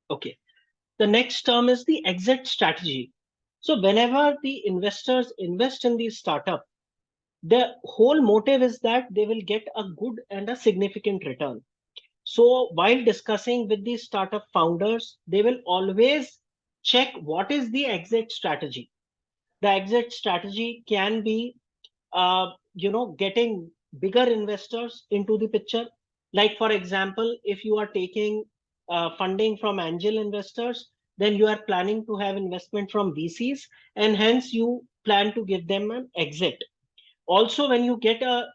Okay. The next term is the exit strategy. So whenever the investors invest in the startup, the whole motive is that they will get a good and a significant return. So while discussing with the startup founders, they will always check what is the exit strategy. The exit strategy can be, getting bigger investors into the picture. Like for example, if you are taking funding from angel investors, then you are planning to have investment from VCs, and hence you plan to give them an exit. Also, when you get a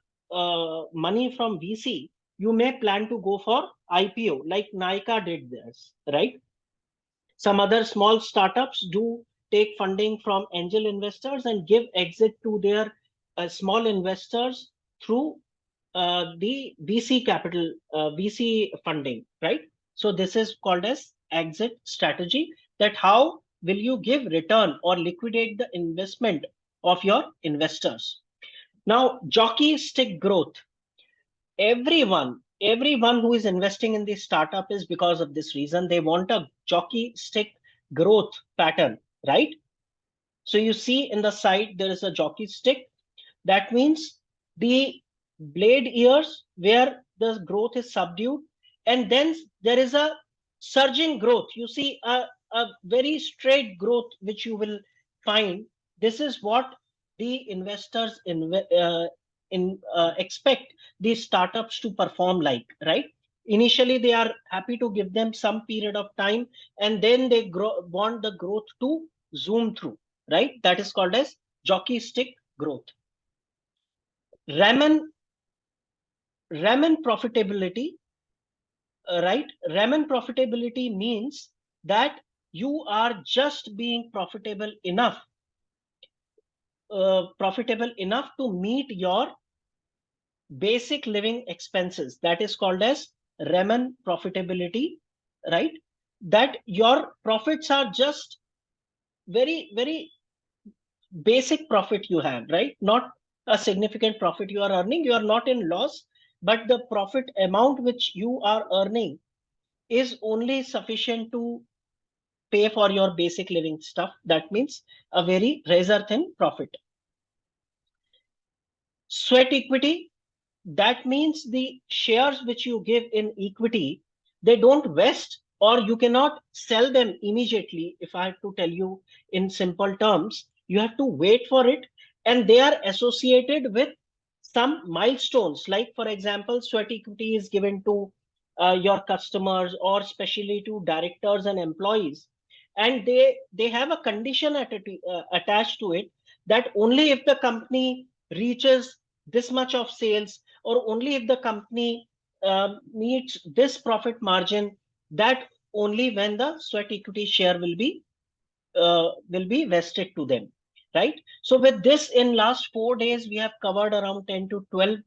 money from VC, you may plan to go for IPO, like Nykaa did this, right? Some other small startups do take funding from angel investors and give exit to their small investors through the VC capital, VC funding, right? So this is called as exit strategy. That how will you give return or liquidate the investment of your investors? Now, jockey stick growth. Everyone who is investing in this startup is because of this reason. They want a jockey stick growth pattern, right? So you see in the side there is a jockey stick. That means the blade ears where the growth is subdued, and then there is a surging growth. You see a very straight growth which you will find. This is what the investors expect these startups to perform like, right? Initially they are happy to give them some period of time, and then they want the growth to zoom through, right? That is called as jockey stick growth. Ramen profitability, right? Ramen profitability means that you are just being profitable enough to meet your basic living expenses. That is called as ramen profitability, right? That your profits are just very, very basic profit you have, right? Not a significant profit you are earning. You are not in loss, but the profit amount which you are earning is only sufficient to pay for your basic living stuff. That means a very razor thin profit. Sweat equity, that means the shares which you give in equity, they don't vest or you cannot sell them immediately. If I have to tell you in simple terms, you have to wait for it, and they are associated with some milestones. Like for example, sweat equity is given to your customers or especially to directors and employees, and they have a condition attached to it, that only if the company reaches this much of sales, or only if the company meets this profit margin, that only when the sweat equity share will be vested to them, right? So with this, in last 4 days we have covered around 10 to 12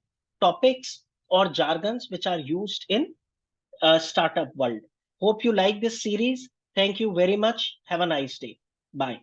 topics or jargons which are used in startup world. Hope you like this series. Thank you very much. Have a nice day. Bye.